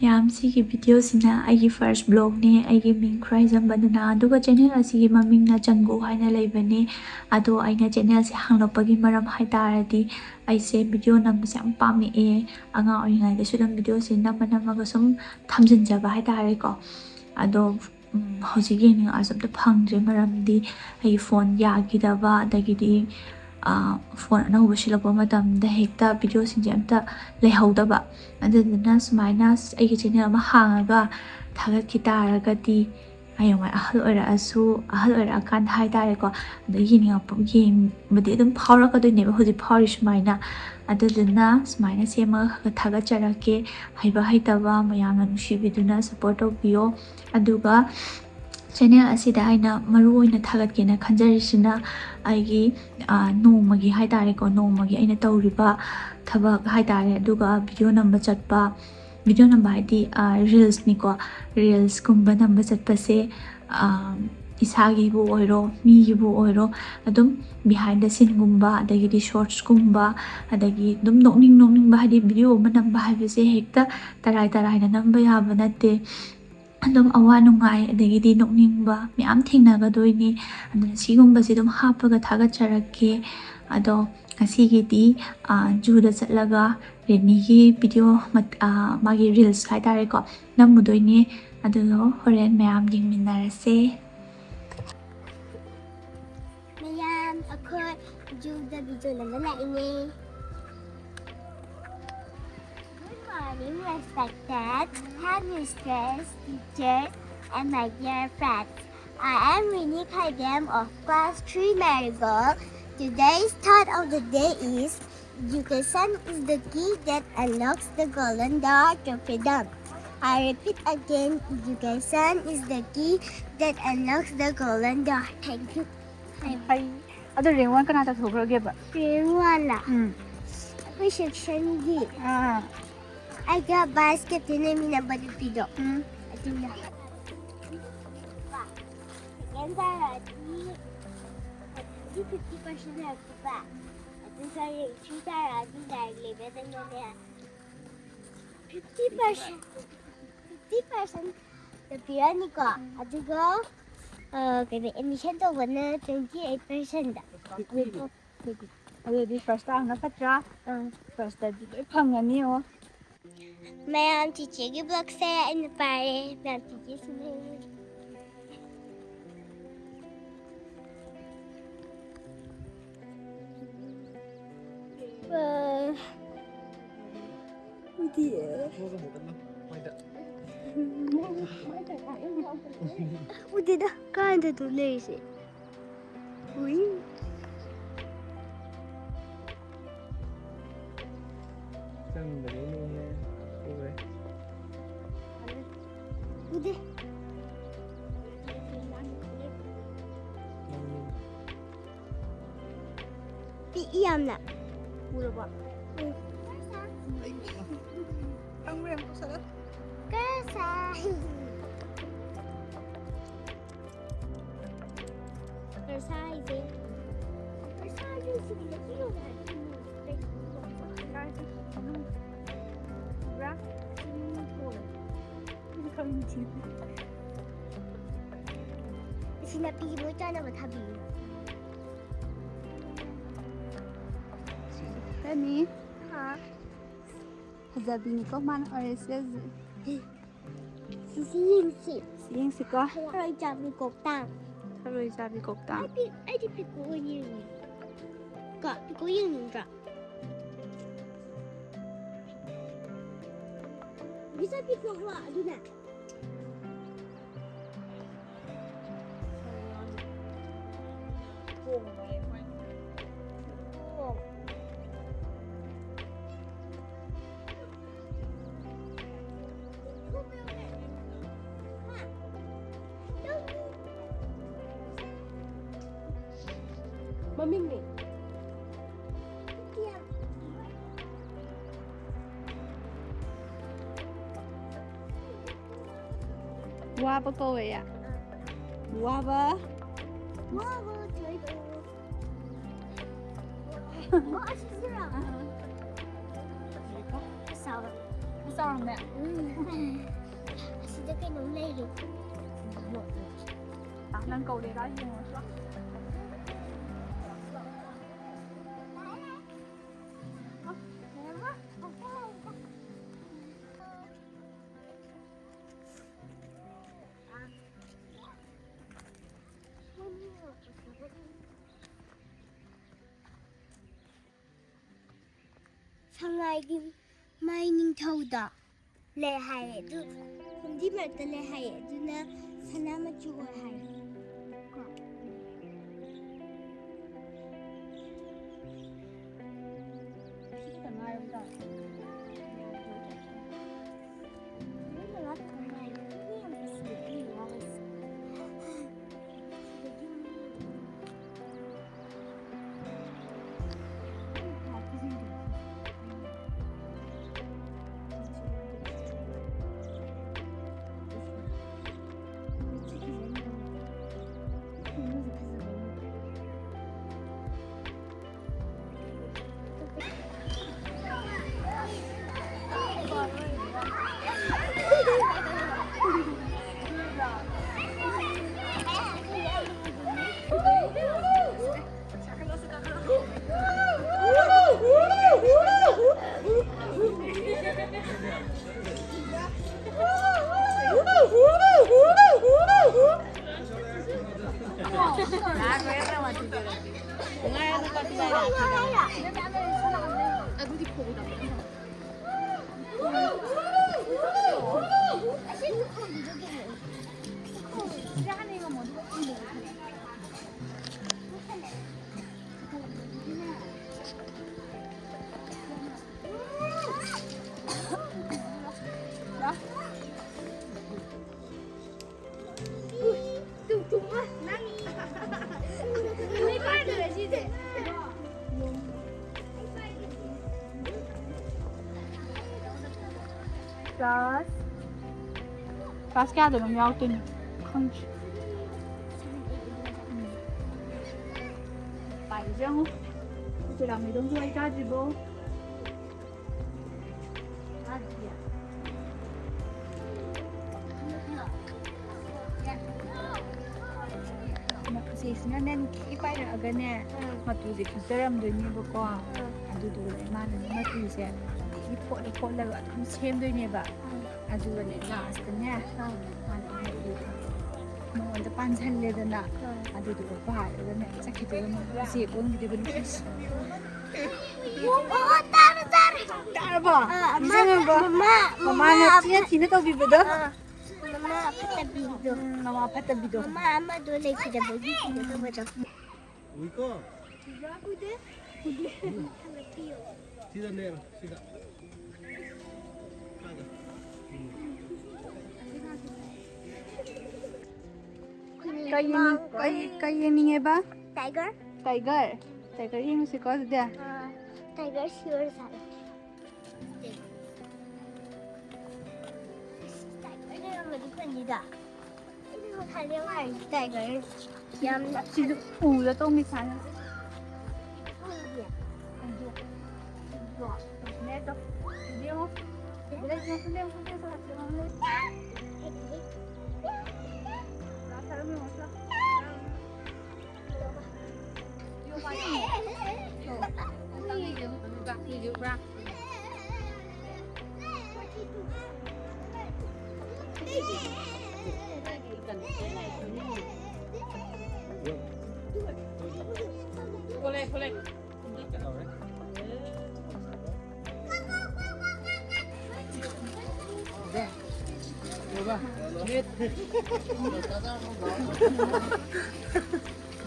ꯌꯥꯝꯁꯤꯒꯤ ꯚꯤꯗꯤꯑꯣꯁꯤꯅ ꯑꯩꯒꯤ ꯐꯥꯔꯁ ꯕ꯭ꯂꯣꯒꯅꯦ ꯑꯩꯒꯤ ꯃꯤꯡ ꯈ꯭ꯔꯥꯏꯖꯝꯕꯗꯨꯅ ꯑꯗꯨꯒ ꯆꯦꯅꯦꯜ ꯑꯁꯤꯒꯤ ꯃꯃꯤꯡꯅ ꯆꯪꯒꯨ ꯍꯥꯏꯅ ꯂꯩꯕꯅꯤ ꯑꯗꯣ ꯑꯩꯅ ꯆꯦꯅꯦꯜꯁꯦ ꯍꯥꯡꯂꯛꯄꯒꯤ ꯃꯔꯝ ꯍꯥꯏꯇꯥꯔꯗꯤ ꯑꯩꯁꯦ ꯚꯤꯗꯤꯑꯣ ꯅꯝꯕꯁꯦ ꯌꯥꯝ ꯄꯥꯝꯃꯛꯑꯦ ꯑꯉꯥꯡ ꯑꯣꯏꯔꯤꯉꯩꯗꯁꯨ ꯑꯗꯨꯝ ꯚꯤꯗꯤꯑꯣꯁꯦ ꯅꯝꯃꯒ ꯁꯨꯝ ꯊꯝꯖꯤꯟꯖꯕ ꯍꯥꯏꯇꯥꯔꯦꯀꯣ ꯑꯗꯣ ꯍꯧꯖꯤꯛ ꯌꯦꯡꯅꯤꯡꯉꯛꯑꯁꯨ ꯑꯝꯇ ꯐꯪꯗ꯭ꯔꯦ ꯃꯔꯝꯗꯤ ꯑꯩꯒꯤ ꯐꯣꯟ ꯌꯥꯈꯤꯗꯕ ꯑꯗꯒꯤꯗꯤ ꯐꯣꯟ ꯑꯅꯧꯕ ꯁꯤꯜꯂꯛꯄ ꯃꯇꯝꯗ ꯍꯦꯛꯇ ꯚꯤꯗꯤꯑꯣꯁꯤꯡꯁꯦ ꯑꯝꯇ ꯂꯩꯍꯧꯗꯕ ꯑꯗꯨꯗꯨꯅ ꯁꯨꯃꯥꯏꯅ ꯑꯩꯒꯤ ꯆꯦꯅꯦꯜ ꯑꯃ ꯍꯥꯡꯉꯒ ꯊꯥꯒꯠꯈꯤ ꯇꯥꯔꯒꯗꯤ ꯍꯌꯦꯡꯋꯥꯏ ꯑꯍꯜ ꯑꯣꯏꯔꯛꯑꯀꯥꯟꯗ ꯍꯥꯏꯇꯥꯔꯦꯀꯣ ꯑꯗ ꯌꯦꯡꯕꯗꯤ ꯑꯗꯨꯝ ꯐꯥꯎꯔꯛꯀꯗꯣꯏꯅꯦꯕ ꯍꯧꯖꯤꯛ ꯐꯥꯎꯔꯤ ꯁꯨꯃꯥꯏꯅ ꯑꯗꯨꯗꯨꯅ ꯁꯨꯃꯥꯏꯅ ꯁꯦꯝꯃꯒ ꯊꯥꯒꯠꯆꯔꯛꯀꯦ ꯍꯩꯕ ꯍꯩꯇꯕ ꯃꯌꯥꯝꯅ ꯅꯨꯡꯁꯤꯕꯤꯗꯨꯅ ꯁꯞꯄꯣꯔꯠ ꯇꯧꯕꯤꯌꯣ ꯑꯗꯨꯒ ꯆꯦꯅꯦꯜ ꯑꯁꯤꯗ ꯑꯩꯅ ꯃꯔꯨ ꯑꯣꯏꯅ ꯊꯥꯒꯠꯀꯦꯅ ꯈꯟꯖꯔꯤꯁꯤꯅ ꯑꯩꯒꯤ ꯅꯣꯡꯃꯒꯤ ꯍꯥꯏꯇꯥꯔꯦꯀꯣ ꯅꯣꯡꯃꯒꯤ ꯑꯩꯅ ꯇꯧꯔꯤꯕ ꯊꯕꯛ ꯍꯥꯏꯇꯥꯔꯦ ꯑꯗꯨꯒ ꯚꯤꯗꯤꯑꯣ ꯅꯝꯕ ꯆꯠꯄ ꯚꯤꯗꯤꯑꯣ ꯅꯝꯕ ꯍꯥꯏꯗꯤ ꯔꯤꯜꯁꯅꯤꯀꯣ ꯔꯤꯜꯁꯀꯨꯝꯕ ꯅꯝꯕ ꯆꯠꯄꯁꯦ ꯏꯁꯥꯒꯤꯕꯨ ꯑꯣꯏꯔో ꯃꯤꯒꯤꯕꯨ ꯑꯣꯏꯔో ꯑꯗꯨꯝ ꯕꯤꯍꯥꯏꯟ ꯗ ꯁꯤꯟꯒꯨꯝꯕ ꯑꯗꯒꯤꯗꯤ ꯁꯣꯔꯠꯁꯀꯨꯝꯕ ꯑꯗꯒꯤ ꯑꯗꯨꯝ ꯅꯣꯛꯅꯤꯡꯕ ꯍꯥꯏꯗꯤ ꯚꯤꯗꯤꯑꯣ ꯑꯃ ꯅꯝꯕ ꯍꯥꯏꯕꯁꯦ ꯍꯦꯛꯇ ꯇꯔꯥꯏꯅ ꯅꯝꯕ ꯌꯥꯕ ꯅꯠꯇꯦ ꯑꯗꯨꯝ ꯑꯋꯥ ꯅꯨꯡꯉꯥꯏ ꯑꯗꯒꯤꯗꯤ ꯅꯣꯛꯅꯤꯡꯕ ꯃꯌꯥꯝ ꯊꯦꯡꯅꯒꯗꯣꯏꯅꯤ ꯑꯗꯨꯅ ꯁꯤꯒꯨꯝꯕꯁꯦ ꯑꯗꯨം ꯍꯥꯞꯄꯒ ꯊꯥꯒꯠꯆꯔꯛꯀꯦ ꯑꯗꯣ ꯉꯁꯤꯒꯤꯗꯤ ꯖꯨꯗ ꯆꯠꯂꯒ ꯔꯦꯅꯤꯒꯤ ꯚꯤꯗꯤꯑꯣ ꯃꯥꯒꯤ ꯔꯤꯜꯁ ꯍꯥꯏꯇꯥꯔꯦꯀꯣ ꯅꯝꯃꯨꯗꯣꯏꯅꯦ ꯑꯗꯨꯒ ꯍꯣꯔꯦꯟ ꯃꯌꯥꯝ ꯌꯦꯡꯃꯤꯟꯅꯔꯁꯦ ꯃꯌꯥꯝ ꯑꯩꯈꯣꯏ ꯖꯨꯗ ꯚꯤꯗꯤꯑꯣ ꯅꯝꯕ ꯂꯥꯛꯏꯅꯦ Morning, respected headmistress, teachers, and my dear friends. I am Rini Khaidam of Class 3 Marigold. Today's thought of the day is, education is the key that unlocks the golden door to freedom. I repeat again, education is the key that unlocks the golden door. Thank you. ꯑꯗꯣ rank 1 ꯀꯅꯥ ꯇꯧꯊꯣꯛꯈ꯭ꯔꯒꯦꯕ? Rank 1 ला. ꯑꯩꯈꯣꯏ ꯁꯦꯛꯁꯟꯒꯤ ꯑꯩꯒ vice captain ꯂꯩꯃꯤꯟꯅꯕ ꯅꯨꯄꯤꯗꯣ ꯑꯗꯨꯅ ꯁꯦꯀꯦꯟ ꯇꯥꯔꯛꯑꯗꯤ 50% ꯂꯩꯔꯛꯄ ꯑꯗꯨꯒ rank 3 ꯇꯥꯔꯛꯑꯗꯤ direct ꯂꯦꯚꯦꯜꯗꯅꯦ 50% 그러니까 아주가 cái emission tôi vẫn 28%. Rồi đi first time nó phát ra. First time đi tới phòng là nhiều. Mẹ em chỉ cái blog xe anh phải làm chỉ xin 어디다 가는데 놀래지. 우이. Chân để nè cô đấy. 어디? 삐이었나? 물어봐. 응. 한국에 못 살아? 그래서 이제 그래서 이제 필요가 Ra. Không chịu. sinabi mo dyan naman habi. Penny, Ha? sabi ni ko man RSS. Sisiyinsi. Siyang si ko. Rồi chạm bị cột tàng. Rồi sabi ko ta. Ai đi bị cố yên nhỉ? Có bị cố yên nhỉ ra. Bisa bị cố họa đúng nè. Mà mình này. Kia. Qua ba cô vậy ạ? Qua ba. Wow, trời ơi. Wow, 진짜. Sao rồi? Sao rồi mẹ? 진짜 cái nóng này rồi. Nâng cầu để đó nhưng mà sao? 상하이긴 마이닝 타우다. 레하에도 근데 말다 레하에도 나 사나마 죽어야 해. Faz que não me alto nem. Phải chứ. Chỉ là mấy đông ruồi ra gì bố. ꯁꯤꯁꯤꯅꯅꯦ ꯅꯨꯡꯇꯤꯒꯤ ꯄꯥꯏꯔꯛꯑꯒꯅꯦ ꯃꯇꯨꯁꯦ ꯈꯤꯛꯆꯔꯝꯗꯣꯏꯅꯦꯕꯀꯣ ꯑꯗꯨꯗꯨꯒꯅꯦ ꯃꯥꯅꯅꯦ ꯃꯇꯨꯁꯦ ꯅꯨꯡꯇꯤꯒꯤ ꯐꯣꯠꯂꯒ ꯑꯗꯨꯝ ꯁꯦꯝꯗꯣꯏꯅꯦꯕ ꯑꯗꯨꯒꯅꯦ ꯂꯥꯁꯇꯅꯦ ꯃꯥꯅ ꯃꯇꯨ ꯃꯉꯣꯟꯗ ꯄꯥꯟꯁꯜꯂꯦꯗꯅ ꯑꯗꯨꯗꯨꯒ ꯄꯥꯏꯔꯒꯅꯦ ꯆꯠꯈꯤꯗꯣꯏꯕ ꯎꯆꯦꯛ ꯑꯣꯟꯈꯤꯗꯣꯏꯕ ꯅꯨꯄꯤꯁꯦ ꯇꯥꯔꯕꯣ ꯅꯤꯡꯁꯤꯡꯉꯕꯣ ꯃꯃꯥꯅ ꯊꯤꯅ ꯇꯧꯕꯤꯕꯗꯣ ꯃꯃꯥ ꯐꯠꯇꯕꯤꯗꯣ ꯃꯃꯥ ꯐꯠꯇꯕꯤꯗꯣ ꯃꯃꯥ ꯑꯃꯗꯣ ꯂꯩꯈꯤꯗꯕꯒꯤ ꯀꯤꯗꯧꯕꯗꯣ 우이꺼 우대? 뒤다 내려 시다 Kay yeninge ba? Tiger? Tiger. Tiger yung si Cos dia. Tiger sure sana. Tiger na naman di kanida. Ini mo kaliwa tiger. Yam na Si Ula to mi sana. Neto. Dia mo. Bila dia sudah sa. Sabi mo sa. Boleh.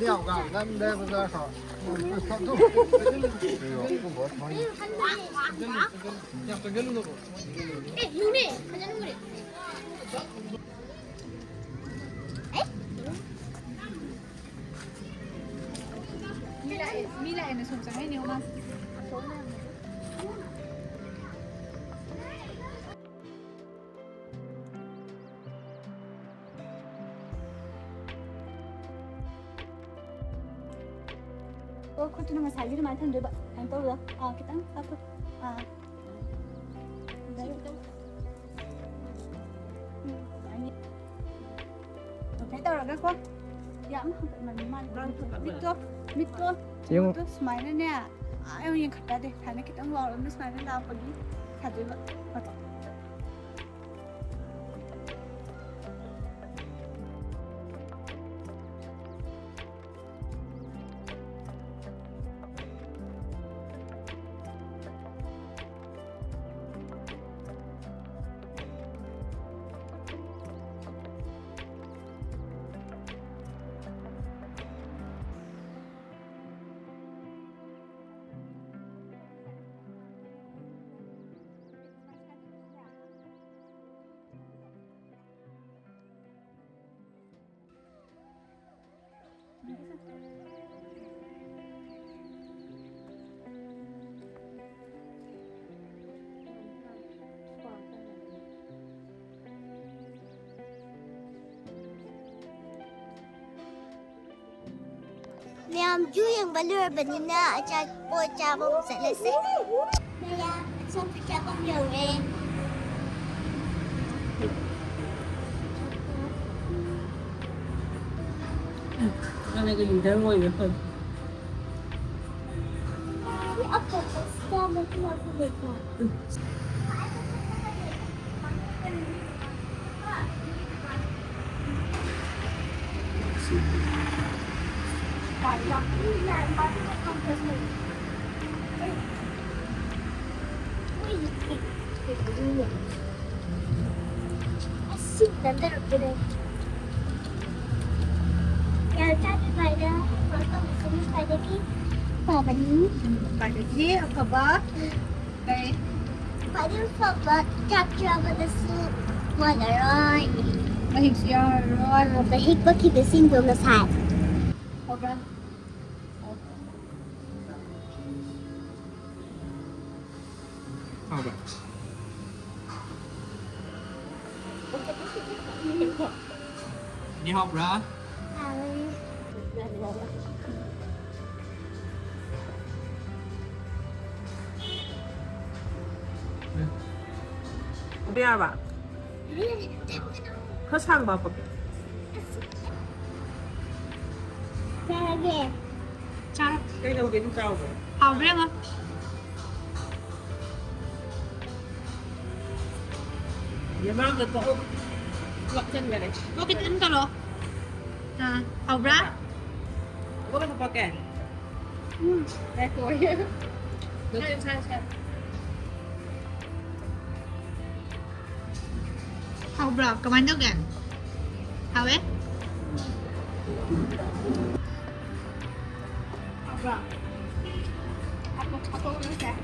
đeo gạo ngăn đây bây giờ sao không thu không có thôi Mila ini susah ini mas. Kau tu nama saya mana tu dua, yang tahu dah. Kita apa? Ini. Okay, tahu dah kau. Ya, mana Mito. Yung Smile na niya. Ayaw yung kata deh. Sana kitang wala na smile na pagi. Sabi ba? Pato. Ma'am, yung balur ba nina at po chabong sa lasa? Kaya, sa chabong yung Cái này nhìn thấy ngồi được không? Ako, basta magkumakulit ko. Asik nanti udah. Ya tadi pada foto sini pada ki apa ni? Pada ni apa ba? Okay. Pada foto capture pada si mana roy. Mahig siya ron. Bahik ba kita single na sad. Okay. sao vậy đi học ra Bia ba? Có sang ba ba? Okay. Chào. Cái đâu đến rau rồi. Hào riêng không? Nhà mang cái cậu gọt chân về đấy. Có cái tính tao rồi. À, hào ra. Có cái bao kẻ. Đây tuổi. Được trên sai. Hào bro, kemana tuh kan? Hào ấy? Hào bro. Aku udah